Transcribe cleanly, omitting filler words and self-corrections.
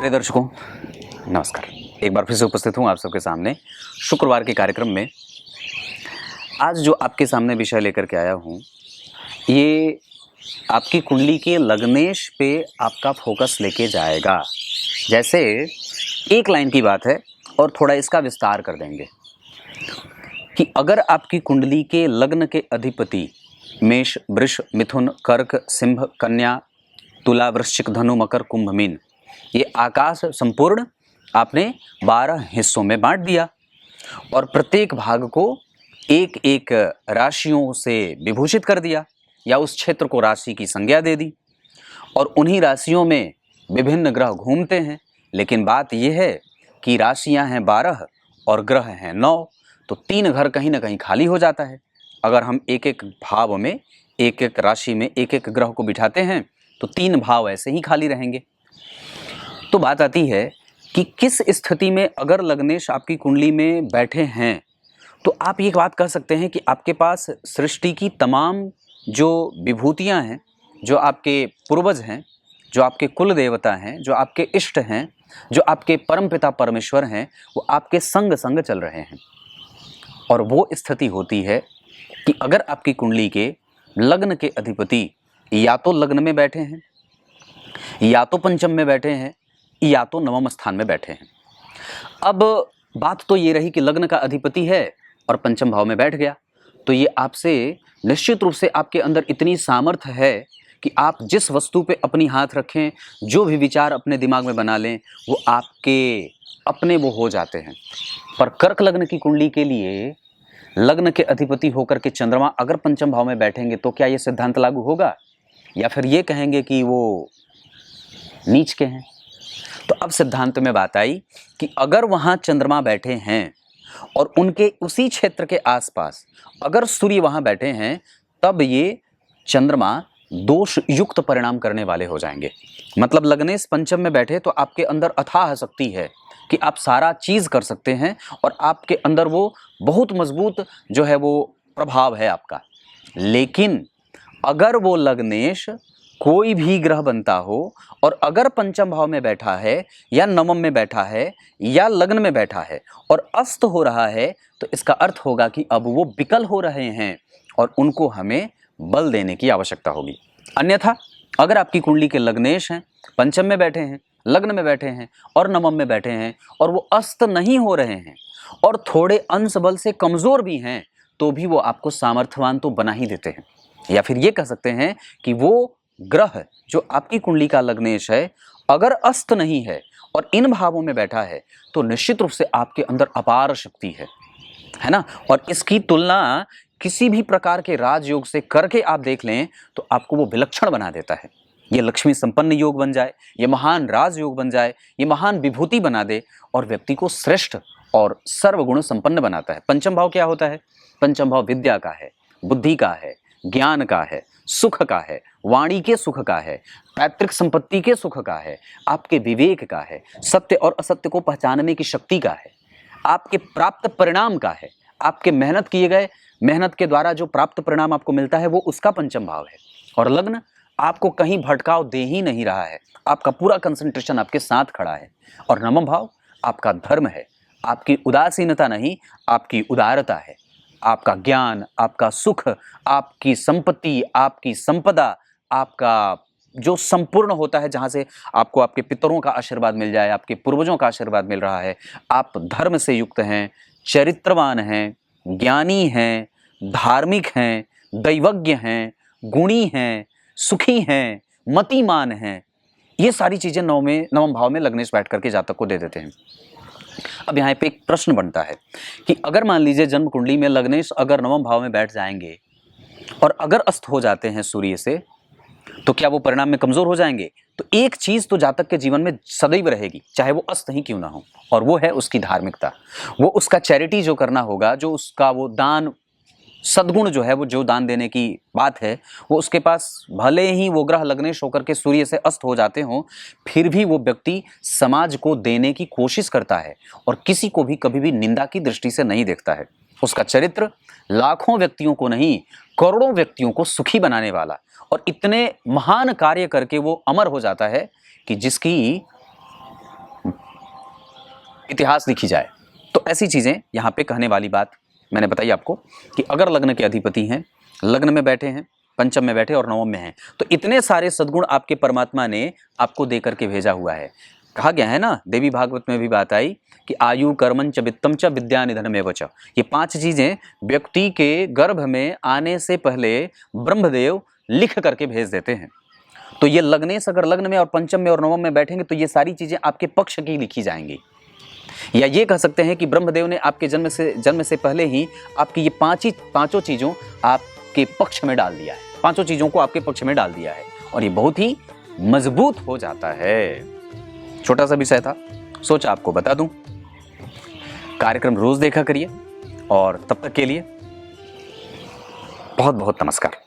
प्रिय दर्शकों, नमस्कार। एक बार फिर से उपस्थित हूँ आप सबके सामने शुक्रवार के कार्यक्रम में। आज जो आपके सामने विषय लेकर के आया हूँ, ये आपकी कुंडली के लग्नेश पे आपका फोकस लेके जाएगा। जैसे एक लाइन की बात है और थोड़ा इसका विस्तार कर देंगे कि अगर आपकी कुंडली के लग्न के अधिपति मेष, वृष, मिथुन, कर्क, सिंह, कन्या, तुला, वृश्चिक, धनु, मकर, कुंभ, मीन, ये आकाश संपूर्ण आपने 12 हिस्सों में बांट दिया और प्रत्येक भाग को एक एक राशियों से विभूषित कर दिया या उस क्षेत्र को राशि की संज्ञा दे दी और उन्हीं राशियों में विभिन्न ग्रह घूमते हैं। लेकिन बात यह है कि राशियां हैं 12 और ग्रह हैं 9, तो 3 घर कहीं ना कहीं खाली हो जाता है। अगर हम एक एक भाव में एक एक राशि में एक एक ग्रह को बिठाते हैं तो 3 भाव ऐसे ही खाली रहेंगे। तो बात आती है कि किस स्थिति में अगर लग्नेश आपकी कुंडली में बैठे हैं तो आप ये बात कह सकते हैं कि आपके पास सृष्टि की तमाम जो विभूतियां हैं, जो आपके पूर्वज हैं, जो आपके कुल देवता हैं, जो आपके इष्ट हैं, जो आपके परमपिता परमेश्वर हैं, वो आपके संग संग चल रहे हैं। और वो स्थिति होती है कि अगर आपकी कुंडली के लग्न के अधिपति या तो लग्न में बैठे हैं, या तो पंचम में बैठे हैं, या तो नवम स्थान में बैठे हैं। अब बात तो ये रही कि लग्न का अधिपति है और पंचम भाव में बैठ गया, तो ये आपसे निश्चित रूप से आपके अंदर इतनी सामर्थ्य है कि आप जिस वस्तु पे अपनी हाथ रखें, जो भी विचार अपने दिमाग में बना लें, वो आपके अपने वो हो जाते हैं। पर कर्क लग्न की कुंडली के लिए लग्न के अधिपति होकर के चंद्रमा अगर पंचम भाव में बैठेंगे तो क्या ये सिद्धांत लागू होगा या फिर ये कहेंगे कि वो नीच के हैं? तो अब सिद्धांत में बात आई कि अगर वहां चंद्रमा बैठे हैं और उनके उसी क्षेत्र के आसपास अगर सूर्य वहां बैठे हैं, तब ये चंद्रमा दोष युक्त परिणाम करने वाले हो जाएंगे। मतलब लग्नेश पंचम में बैठे तो आपके अंदर अथाह शक्ति है कि आप सारा चीज कर सकते हैं और आपके अंदर वो बहुत मजबूत जो है वो प्रभाव है आपका। लेकिन अगर वो लग्नेश कोई भी ग्रह बनता हो और अगर पंचम भाव में बैठा है या नवम में बैठा है या लग्न में बैठा है और अस्त हो रहा है, तो इसका अर्थ होगा कि अब वो विकल हो रहे हैं और उनको हमें बल देने की आवश्यकता होगी। अन्यथा अगर आपकी कुंडली के लग्नेश हैं, पंचम में बैठे हैं, लग्न में बैठे हैं और नवम में बैठे हैं और वो अस्त नहीं हो रहे हैं और थोड़े अंश बल से कमजोर भी हैं, तो भी वो आपको सामर्थ्यवान तो बना ही देते हैं। या फिर ये कह सकते हैं कि वो ग्रह जो आपकी कुंडली का लग्नेश है अगर अस्त नहीं है और इन भावों में बैठा है तो निश्चित रूप से आपके अंदर अपार शक्ति है ना। और इसकी तुलना किसी भी प्रकार के राजयोग से करके आप देख लें तो आपको वो विलक्षण बना देता है। ये लक्ष्मी संपन्न योग बन जाए, ये महान राजयोग बन जाए, ये महान विभूति बना दे और व्यक्ति को श्रेष्ठ और सर्वगुण संपन्न बनाता है। पंचम भाव क्या होता है? पंचम भाव विद्या का है, बुद्धि का है, ज्ञान का है, सुख का है, वाणी के सुख का है, पैतृक संपत्ति के सुख का है, आपके विवेक का है, सत्य और असत्य को पहचानने की शक्ति का है, आपके प्राप्त परिणाम का है, आपके मेहनत किए गए मेहनत के द्वारा जो प्राप्त परिणाम आपको मिलता है वो उसका पंचम भाव है। और लग्न आपको कहीं भटकाव दे ही नहीं रहा है, आपका पूरा कंसंट्रेशन आपके साथ खड़ा है। और नवम भाव आपका धर्म है, आपकी उदासीनता नहीं, आपकी उदारता है, आपका ज्ञान, आपका सुख, आपकी संपत्ति, आपकी संपदा, आपका जो संपूर्ण होता है, जहाँ से आपको आपके पितरों का आशीर्वाद मिल जाए, आपके पूर्वजों का आशीर्वाद मिल रहा है, आप धर्म से युक्त हैं, चरित्रवान हैं, ज्ञानी हैं, धार्मिक हैं, दैवज्ञ हैं, गुणी हैं, सुखी हैं, मतिमान हैं। ये सारी चीजें नवम भाव में लग्नेश बैठ करके जातक को दे देते हैं। अब यहाँ पे एक प्रश्न बनता है कि अगर मान लीजिए जन्म कुंडली में लग्नेश अगर नवम भाव में बैठ जाएंगे और अगर अस्त हो जाते हैं सूर्य से, तो क्या वो परिणाम में कमजोर हो जाएंगे? तो एक चीज तो जातक के जीवन में सदैव रहेगी, चाहे वो अस्त ही क्यों ना हो, और वो है उसकी धार्मिकता। वो उसका चैरिटी जो करना होगा, जो उसका वो दान सद्गुण जो है, वो जो दान देने की बात है, वो उसके पास भले ही वो ग्रह लग्नेश होकर के सूर्य से अस्त हो जाते हों, फिर भी वो व्यक्ति समाज को देने की कोशिश करता है और किसी को भी कभी भी निंदा की दृष्टि से नहीं देखता है। उसका चरित्र लाखों व्यक्तियों को नहीं, करोड़ों व्यक्तियों को सुखी बनाने वाला, और इतने महान कार्य करके वो अमर हो जाता है कि जिसकी इतिहास लिखी जाए। तो ऐसी चीज़ें यहाँ पे कहने वाली बात मैंने बताई आपको कि अगर लग्न के अधिपति हैं, लग्न में बैठे हैं, पंचम में बैठे और नवम में हैं, तो इतने सारे सद्गुण आपके परमात्मा ने आपको दे करके भेजा हुआ है। कहा गया है ना, देवी भागवत में भी बात आई कि आयु कर्मं च वित्तम च विद्या निधनमेव च। ये 5 चीज़ें व्यक्ति के गर्भ में आने से पहले ब्रह्मदेव लिख करके भेज देते हैं। तो ये लग्नेश अगर लग्न में और पंचम में और नवम में बैठेंगे तो ये सारी चीज़ें आपके पक्ष की लिखी जाएंगी। या ये कह सकते हैं कि ब्रह्मदेव ने आपके जन्म से पहले ही आपकी ये पांचों चीज़ों आपके पक्ष में डाल दिया है, 5 चीज़ों को आपके पक्ष में डाल दिया है और ये बहुत ही मजबूत हो जाता है। छोटा सा विषय था, सोचा आपको बता दूं। कार्यक्रम रोज देखा करिए और तब तक के लिए बहुत बहुत नमस्कार।